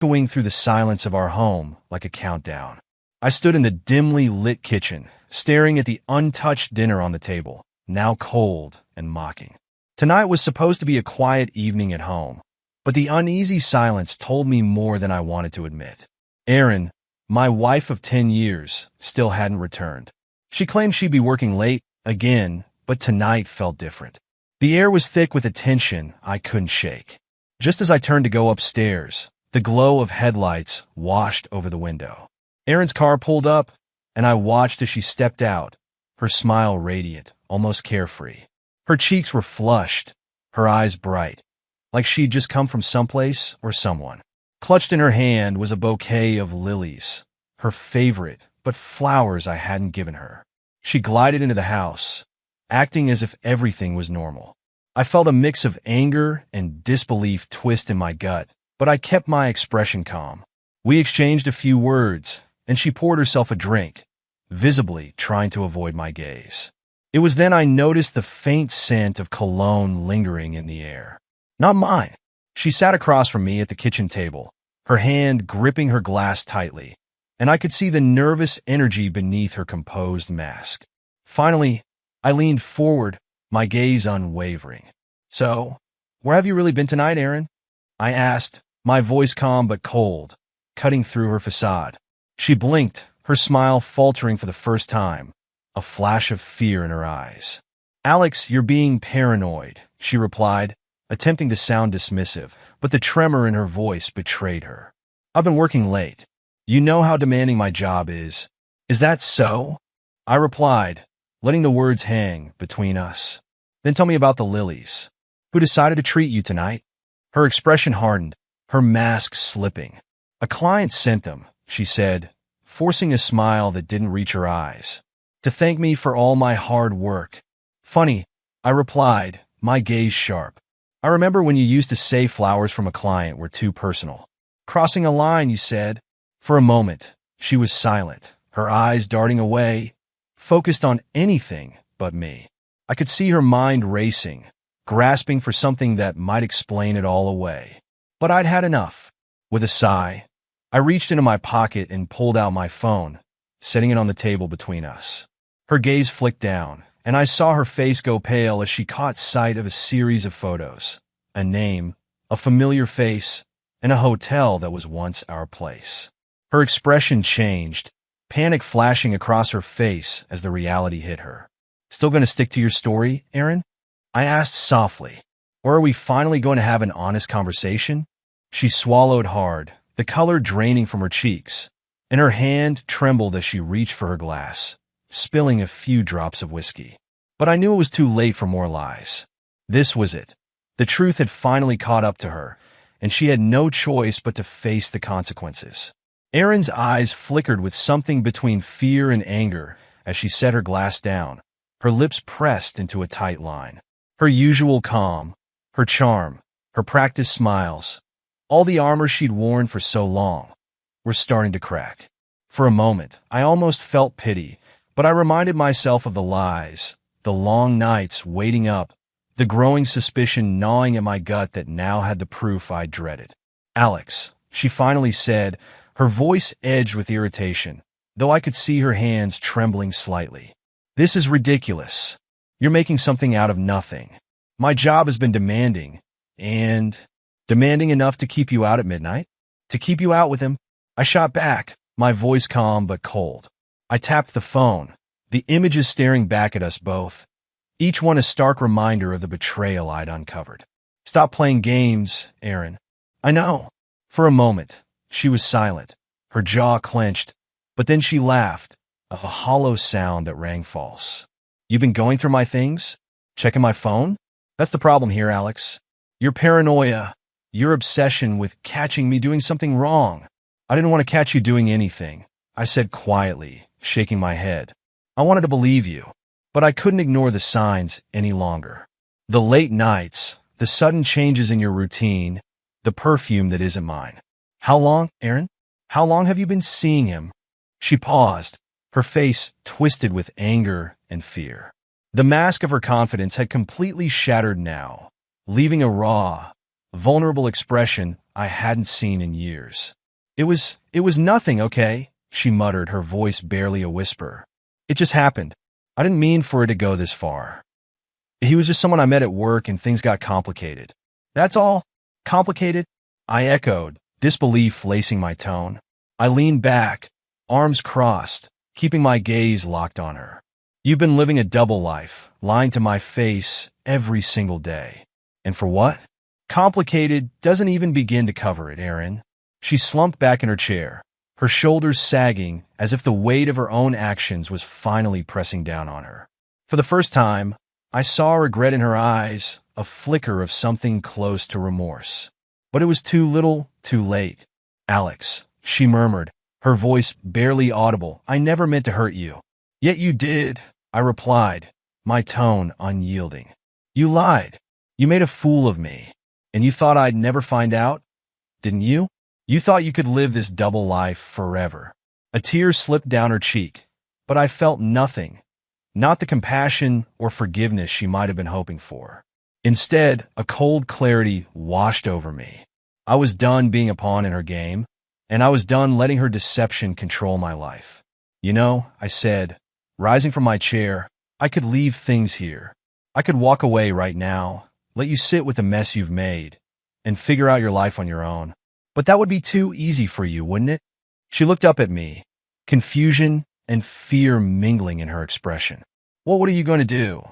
echoing through the silence of our home like a countdown. I stood in the dimly lit kitchen, staring at the untouched dinner on the table, now cold and mocking. Tonight was supposed to be a quiet evening at home, but the uneasy silence told me more than I wanted to admit. Erin, my wife of 10 years, still hadn't returned. She claimed she'd be working late again, but tonight felt different. The air was thick with a tension I couldn't shake. Just as I turned to go upstairs, the glow of headlights washed over the window. Erin's car pulled up, and I watched as she stepped out, her smile radiant, almost carefree. Her cheeks were flushed, her eyes bright, like she'd just come from someplace or someone. Clutched in her hand was a bouquet of lilies, her favorite, but flowers I hadn't given her. She glided into the house, acting as if everything was normal. I felt a mix of anger and disbelief twist in my gut, but I kept my expression calm. We exchanged a few words, and she poured herself a drink, visibly trying to avoid my gaze. It was then I noticed the faint scent of cologne lingering in the air. Not mine. She sat across from me at the kitchen table, her hand gripping her glass tightly, and I could see the nervous energy beneath her composed mask. Finally, I leaned forward, my gaze unwavering. "So, where have you really been tonight, Erin?" I asked, my voice calm but cold, cutting through her facade. She blinked, her smile faltering for the first time, a flash of fear in her eyes. "Alex, you're being paranoid," she replied, attempting to sound dismissive, but the tremor in her voice betrayed her. "I've been working late. You know how demanding my job is. Is that so?" I replied, letting the words hang between us. "Then tell me about the lilies. Who decided to treat you tonight?" Her expression hardened, her mask slipping. "A client sent them," she said, forcing a smile that didn't reach her eyes. "To thank me for all my hard work." "Funny," I replied, my gaze sharp. "I remember when you used to say flowers from a client were too personal. Crossing a line, you said." For a moment, she was silent, her eyes darting away, focused on anything but me. I could see her mind racing, grasping for something that might explain it all away. But I'd had enough. With a sigh, I reached into my pocket and pulled out my phone, setting it on the table between us. Her gaze flicked down, and I saw her face go pale as she caught sight of a series of photos, a name, a familiar face, and a hotel that was once our place. Her expression changed, panic flashing across her face as the reality hit her. "Still going to stick to your story, Erin?" I asked softly. "Or are we finally going to have an honest conversation?" She swallowed hard, the color draining from her cheeks, and her hand trembled as she reached for her glass, spilling a few drops of whiskey. But I knew it was too late for more lies. This was it. The truth had finally caught up to her, and she had no choice but to face the consequences. Erin's eyes flickered with something between fear and anger as she set her glass down, her lips pressed into a tight line. Her usual calm, her charm, her practiced smiles, all the armor she'd worn for so long, were starting to crack. For a moment, I almost felt pity, but I reminded myself of the lies, the long nights waiting up, the growing suspicion gnawing at my gut that now had the proof I dreaded. "Alex," she finally said, her voice edged with irritation, though I could see her hands trembling slightly. "This is ridiculous. You're making something out of nothing. My job has been demanding, and demanding enough to keep you out at midnight? To keep you out with him?" I shot back, my voice calm but cold. I tapped the phone, the images staring back at us both, each one a stark reminder of the betrayal I'd uncovered. "Stop playing games, Erin." "I know." For a moment, she was silent, her jaw clenched, but then she laughed, a hollow sound that rang false. "You've been going through my things? Checking my phone? That's the problem here, Alex. Your paranoia, your obsession with catching me doing something wrong." "I didn't want to catch you doing anything," I said quietly, shaking my head. "I wanted to believe you, but I couldn't ignore the signs any longer. The late nights, the sudden changes in your routine, the perfume that isn't mine." "How long, Erin? How long have you been seeing him?" She paused, her face twisted with anger and fear. The mask of her confidence had completely shattered now, leaving a raw, a vulnerable expression I hadn't seen in years. It was nothing, okay? She muttered, her voice barely a whisper. It just happened. I didn't mean for it to go this far. He was just someone I met at work and things got complicated. That's all? Complicated? I echoed, disbelief lacing my tone. I leaned back, arms crossed, keeping my gaze locked on her. You've been living a double life, lying to my face every single day. And for what? Complicated doesn't even begin to cover it, Erin. She slumped back in her chair, her shoulders sagging as if the weight of her own actions was finally pressing down on her. For the first time, I saw regret in her eyes, a flicker of something close to remorse. But it was too little, too late. Alex, she murmured, her voice barely audible, I never meant to hurt you. Yet you did, I replied, my tone unyielding. You lied. You made a fool of me. And you thought I'd never find out? Didn't you? You thought you could live this double life forever. A tear slipped down her cheek, but I felt nothing, not the compassion or forgiveness she might have been hoping for. Instead, a cold clarity washed over me. I was done being a pawn in her game, and I was done letting her deception control my life. You know, I said, rising from my chair, I could leave things here. I could walk away right now, let you sit with the mess you've made, and figure out your life on your own. But that would be too easy for you, wouldn't it? She looked up at me, confusion and fear mingling in her expression. Well, what are you going to do?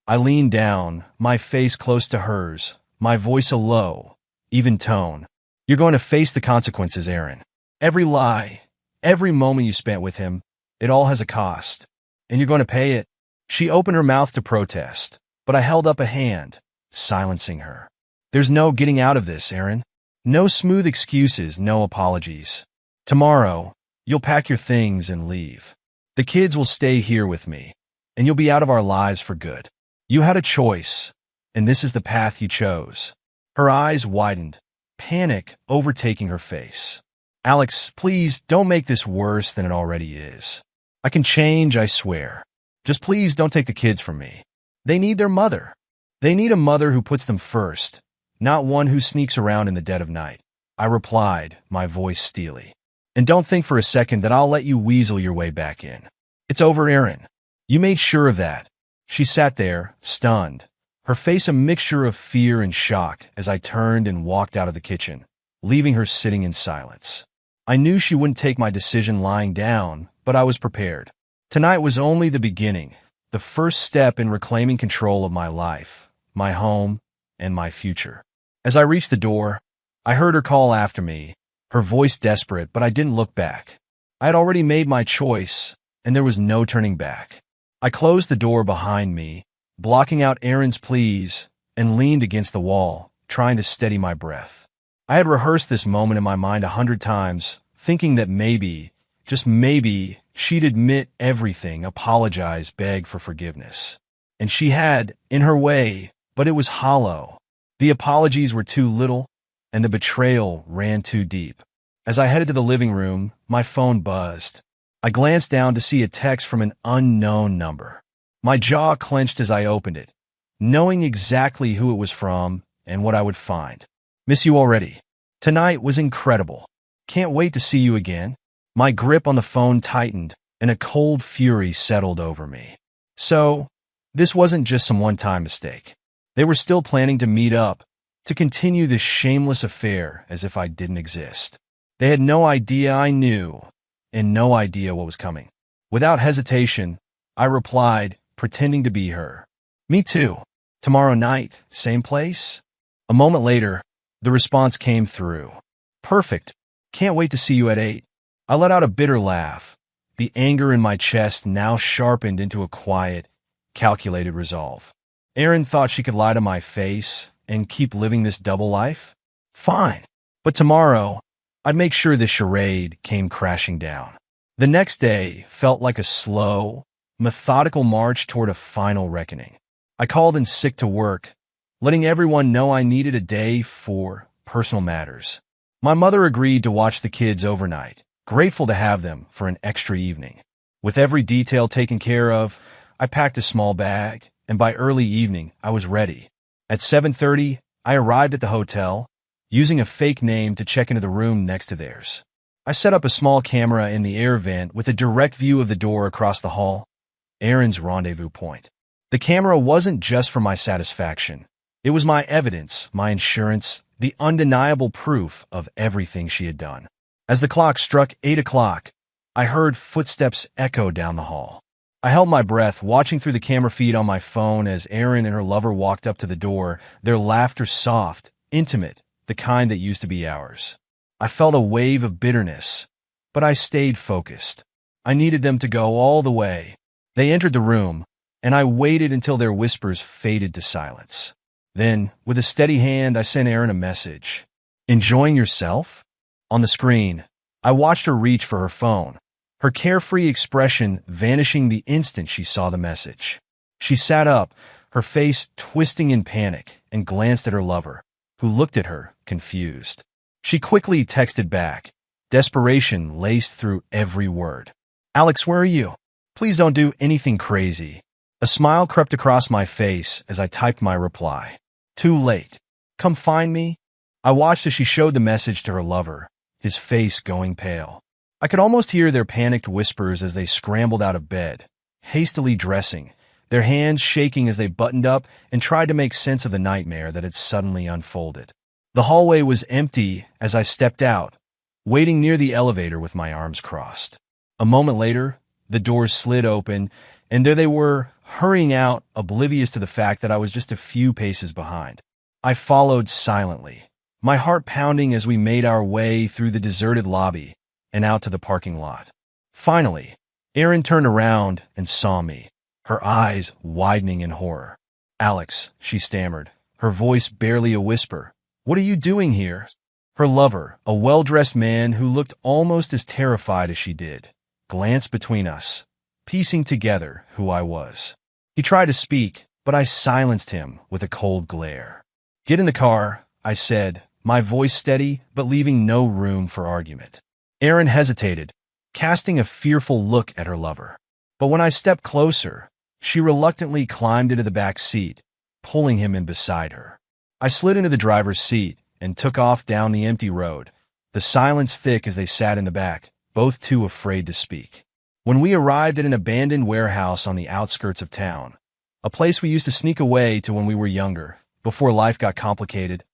I leaned down, my face close to hers, my voice a low, even tone. You're going to face the consequences, Erin. Every lie, every moment you spent with him, it all has a cost. And you're going to pay it. She opened her mouth to protest, but I held up a hand, silencing her. There's no getting out of this, Erin. No smooth excuses, no apologies. Tomorrow, you'll pack your things and leave. The kids will stay here with me, and you'll be out of our lives for good. You had a choice, and this is the path you chose. Her eyes widened, panic overtaking her face. Alex, please don't make this worse than it already is. I can change, I swear. Just please don't take the kids from me. They need their mother. They need a mother who puts them first, not one who sneaks around in the dead of night. I replied, my voice steely. And don't think for a second that I'll let you weasel your way back in. It's over, Erin. You made sure of that. She sat there, stunned, her face a mixture of fear and shock as I turned and walked out of the kitchen, leaving her sitting in silence. I knew she wouldn't take my decision lying down, but I was prepared. Tonight was only the beginning, the first step in reclaiming control of my life, my home, and my future. As I reached the door, I heard her call after me, her voice desperate, but I didn't look back. I had already made my choice, and there was no turning back. I closed the door behind me, blocking out Erin's pleas, and leaned against the wall, trying to steady my breath. I had rehearsed this moment in my mind 100 times, thinking that maybe, just maybe, she'd admit everything, apologize, beg for forgiveness. And she had, in her way, but it was hollow. The apologies were too little, and the betrayal ran too deep. As I headed to the living room, my phone buzzed. I glanced down to see a text from an unknown number. My jaw clenched as I opened it, knowing exactly who it was from and what I would find. Miss you already. Tonight was incredible. Can't wait to see you again. My grip on the phone tightened, and a cold fury settled over me. So, this wasn't just some one-time mistake. They were still planning to meet up, to continue this shameless affair as if I didn't exist. They had no idea I knew, and no idea what was coming. Without hesitation, I replied, pretending to be her. Me too. Tomorrow night, same place? A moment later, the response came through. Perfect. Can't wait to see you at 8. I let out a bitter laugh, the anger in my chest now sharpened into a quiet, calculated resolve. Erin thought she could lie to my face and keep living this double life? Fine. But tomorrow, I'd make sure this charade came crashing down. The next day felt like a slow, methodical march toward a final reckoning. I called in sick to work, letting everyone know I needed a day for personal matters. My mother agreed to watch the kids overnight, grateful to have them for an extra evening. With every detail taken care of, I packed a small bag, and by early evening, I was ready. At 7:30, I arrived at the hotel, using a fake name to check into the room next to theirs. I set up a small camera in the air vent with a direct view of the door across the hall, Erin's rendezvous point. The camera wasn't just for my satisfaction. It was my evidence, my insurance, the undeniable proof of everything she had done. As the clock struck 8 o'clock, I heard footsteps echo down the hall. I held my breath, watching through the camera feed on my phone as Erin and her lover walked up to the door, their laughter soft, intimate, the kind that used to be ours. I felt a wave of bitterness, but I stayed focused. I needed them to go all the way. They entered the room, and I waited until their whispers faded to silence. Then, with a steady hand, I sent Erin a message. "Enjoying yourself?" On the screen, I watched her reach for her phone, her carefree expression vanishing the instant she saw the message. She sat up, her face twisting in panic, and glanced at her lover, who looked at her, confused. She quickly texted back, desperation laced through every word. "Alex, where are you? Please don't do anything crazy." A smile crept across my face as I typed my reply. "Too late. Come find me." I watched as she showed the message to her lover, his face going pale. I could almost hear their panicked whispers as they scrambled out of bed, hastily dressing, their hands shaking as they buttoned up and tried to make sense of the nightmare that had suddenly unfolded. The hallway was empty as I stepped out, waiting near the elevator with my arms crossed. A moment later, the doors slid open, and there they were, hurrying out, oblivious to the fact that I was just a few paces behind. I followed silently, my heart pounding as we made our way through the deserted lobby and out to the parking lot. Finally, Erin turned around and saw me, her eyes widening in horror. "Alex," she stammered, her voice barely a whisper. "What are you doing here?" Her lover, a well-dressed man who looked almost as terrified as she did, glanced between us, piecing together who I was. He tried to speak, but I silenced him with a cold glare. "Get in the car," I said, my voice steady but leaving no room for argument. Erin hesitated, casting a fearful look at her lover. But when I stepped closer, she reluctantly climbed into the back seat, pulling him in beside her. I slid into the driver's seat and took off down the empty road, the silence thick as they sat in the back, both too afraid to speak. When we arrived at an abandoned warehouse on the outskirts of town, a place we used to sneak away to when we were younger, before life got complicated,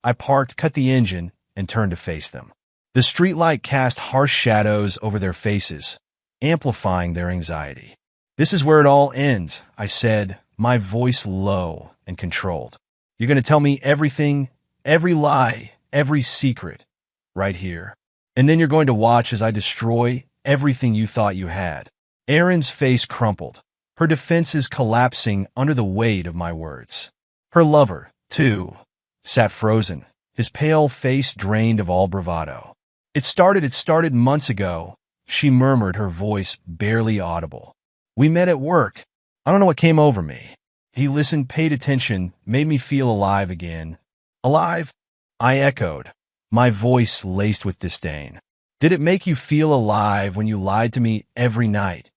I parked, cut the engine, and turned to face them. The streetlight cast harsh shadows over their faces, amplifying their anxiety. "This is where it all ends," I said, my voice low and controlled. "You're going to tell me everything, every lie, every secret, right here. And then you're going to watch as I destroy everything you thought you had." Erin's face crumpled, her defenses collapsing under the weight of my words. Her lover, too, sat frozen, his pale face drained of all bravado. It started months ago," she murmured, her voice barely audible. "We met at work. I don't know what came over me." He listened, paid attention, made me feel alive again. "Alive?" I echoed, my voice laced with disdain. "Did it make you feel alive when you lied to me every night?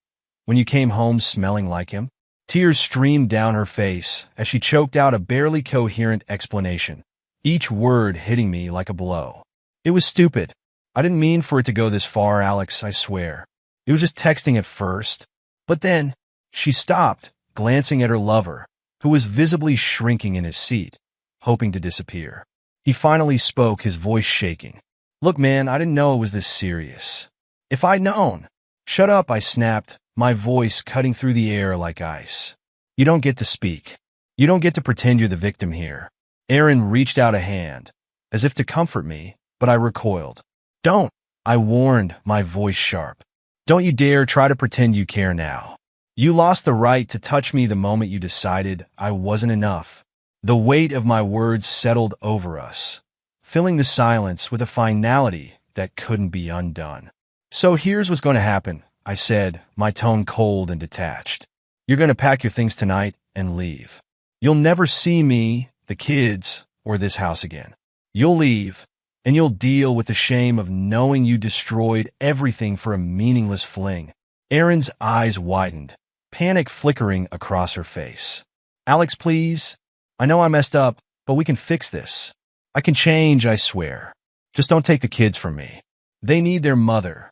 When you came home smelling like him?" Tears streamed down her face as she choked out a barely coherent explanation, each word hitting me like a blow. "It was stupid. I didn't mean for it to go this far, Alex, I swear. It was just texting at first. But then," she stopped, glancing at her lover, who was visibly shrinking in his seat, hoping to disappear. He finally spoke, his voice shaking. "Look, man, I didn't know it was this serious. If I'd known—" "Shut up," I snapped, my voice cutting through the air like ice. "You don't get to speak. You don't get to pretend you're the victim here." Erin reached out a hand, as if to comfort me, but I recoiled. "Don't," I warned, my voice sharp. "Don't you dare try to pretend you care now. You lost the right to touch me the moment you decided I wasn't enough." The weight of my words settled over us, filling the silence with a finality that couldn't be undone. "So here's what's going to happen," I said, my tone cold and detached. "You're going to pack your things tonight and leave. You'll never see me, the kids, or this house again. You'll leave, and you'll deal with the shame of knowing you destroyed everything for a meaningless fling." Erin's eyes widened, panic flickering across her face. "Alex, please. I know I messed up, but we can fix this. I can change, I swear. Just don't take the kids from me. They need their mother.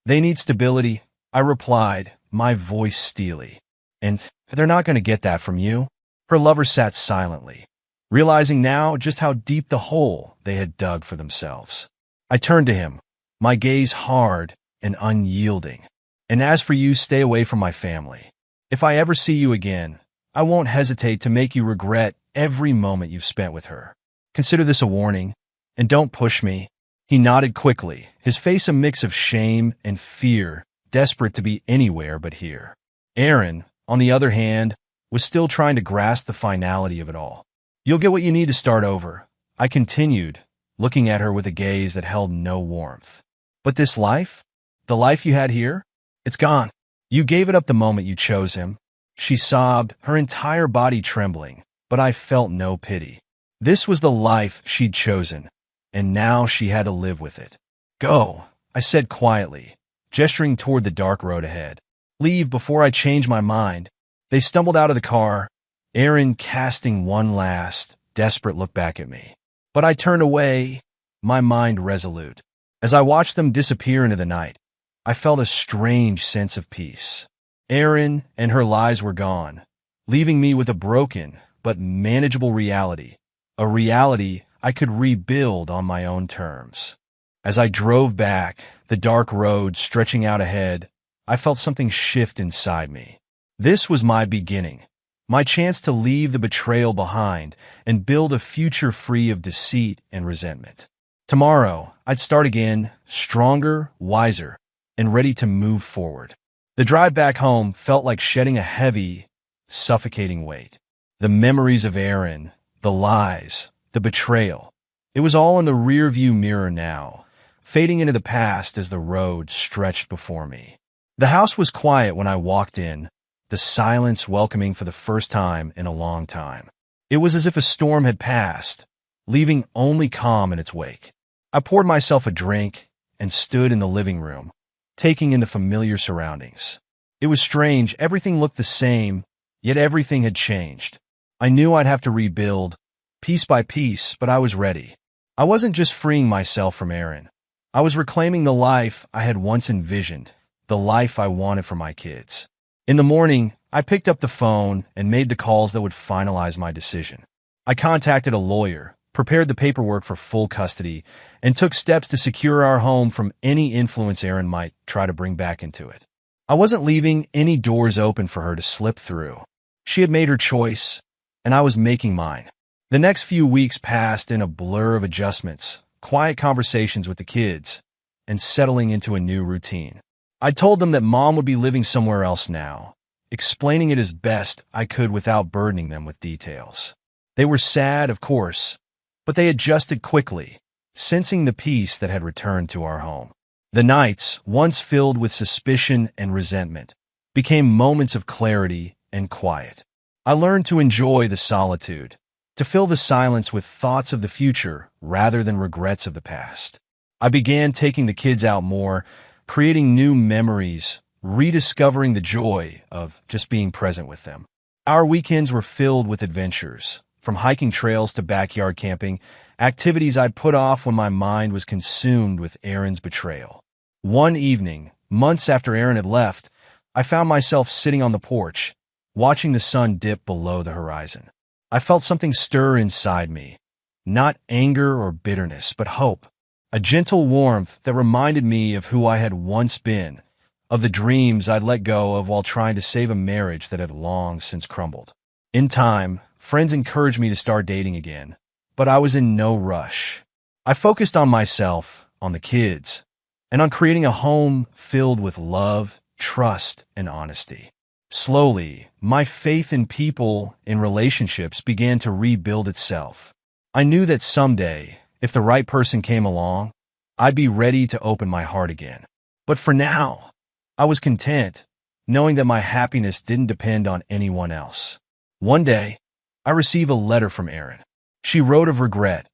They need stability, I replied, my voice steely. And they're not going to get that from you. Her lover sat silently, realizing now just how deep the hole they had dug for themselves. I turned to him, my gaze hard and unyielding. And as for you, stay away from my family. If I ever see you again, I won't hesitate to make you regret every moment you've spent with her. Consider this a warning, and don't push me. He nodded quickly, his face a mix of shame and fear, desperate to be anywhere but here. Aaron, on the other hand, was still trying to grasp the finality of it all. You'll get what you need to start over, I continued, looking at her with a gaze that held no warmth. But this life? The life you had here? It's gone. You gave it up the moment you chose him. She sobbed, her entire body trembling, but I felt no pity. This was the life she'd chosen, and now she had to live with it. Go, I said quietly, gesturing toward the dark road ahead. Leave before I change my mind. They stumbled out of the car, Aaron casting one last, desperate look back at me. But I turned away, my mind resolute. As I watched them disappear into the night, I felt a strange sense of peace. Aaron and her lies were gone, leaving me with a broken but manageable reality, a reality I could rebuild on my own terms. As I drove back, the dark road stretching out ahead, I felt something shift inside me. This was my beginning, my chance to leave the betrayal behind and build a future free of deceit and resentment. Tomorrow, I'd start again, stronger, wiser, and ready to move forward. The drive back home felt like shedding a heavy, suffocating weight. The memories of Aaron, the lies, the betrayal. It was all in the rearview mirror now, fading into the past as the road stretched before me. The house was quiet when I walked in, the silence welcoming for the first time in a long time. It was as if a storm had passed, leaving only calm in its wake. I poured myself a drink and stood in the living room, taking in the familiar surroundings. It was strange, everything looked the same, yet everything had changed. I knew I'd have to rebuild, piece by piece, but I was ready. I wasn't just freeing myself from Aaron. I was reclaiming the life I had once envisioned, the life I wanted for my kids. In the morning, I picked up the phone and made the calls that would finalize my decision. I contacted a lawyer, prepared the paperwork for full custody, and took steps to secure our home from any influence Aaron might try to bring back into it. I wasn't leaving any doors open for her to slip through. She had made her choice, and I was making mine. The next few weeks passed in a blur of adjustments, quiet conversations with the kids, and settling into a new routine. I told them that Mom would be living somewhere else now, explaining it as best I could without burdening them with details. They were sad, of course, but they adjusted quickly, sensing the peace that had returned to our home. The nights, once filled with suspicion and resentment, became moments of clarity and quiet. I learned to enjoy the solitude, to fill the silence with thoughts of the future rather than regrets of the past. I began taking the kids out more, creating new memories, rediscovering the joy of just being present with them. Our weekends were filled with adventures, from hiking trails to backyard camping, activities I'd put off when my mind was consumed with Aaron's betrayal. One evening, months after Aaron had left, I found myself sitting on the porch, watching the sun dip below the horizon. I felt something stir inside me, not anger or bitterness, but hope, a gentle warmth that reminded me of who I had once been, of the dreams I'd let go of while trying to save a marriage that had long since crumbled. In time, friends encouraged me to start dating again, but I was in no rush. I focused on myself, on the kids, and on creating a home filled with love, trust, and honesty. Slowly, my faith in people, in relationships, began to rebuild itself. I knew that someday, if the right person came along, I'd be ready to open my heart again. But for now, I was content, knowing that my happiness didn't depend on anyone else. One day, I received a letter from Erin. She wrote of regret,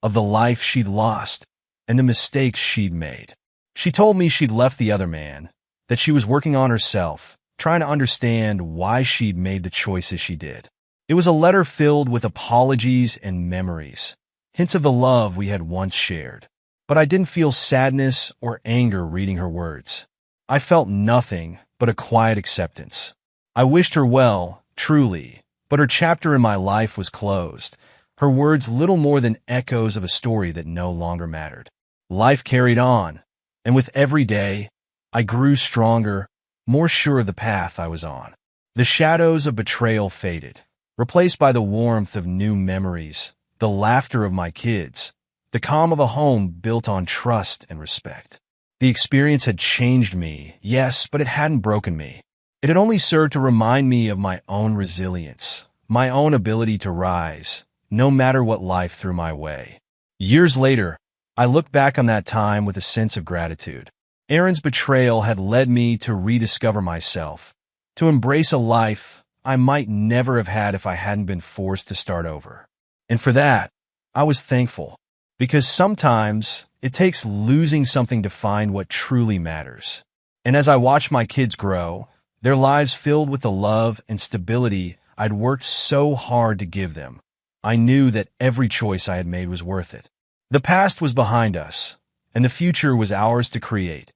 of the life she'd lost, and the mistakes she'd made. She told me she'd left the other man, that she was working on herself, trying to understand why she'd made the choices she did. It was a letter filled with apologies and memories, hints of the love we had once shared. But I didn't feel sadness or anger reading her words. I felt nothing but a quiet acceptance. I wished her well, truly, but her chapter in my life was closed, her words little more than echoes of a story that no longer mattered. Life carried on, and with every day, I grew stronger, more sure of the path I was on. The shadows of betrayal faded, replaced by the warmth of new memories, the laughter of my kids, the calm of a home built on trust and respect. The experience had changed me, yes, but it hadn't broken me. It had only served to remind me of my own resilience, my own ability to rise, no matter what life threw my way. Years later, I look back on that time with a sense of gratitude. Aaron's betrayal had led me to rediscover myself, to embrace a life I might never have had if I hadn't been forced to start over. And for that, I was thankful, because sometimes it takes losing something to find what truly matters. And as I watched my kids grow, their lives filled with the love and stability I'd worked so hard to give them, I knew that every choice I had made was worth it. The past was behind us, and the future was ours to create.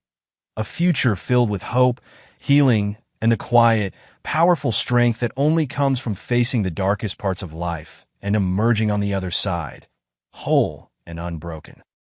A future filled with hope, healing, and the quiet, powerful strength that only comes from facing the darkest parts of life and emerging on the other side, whole and unbroken.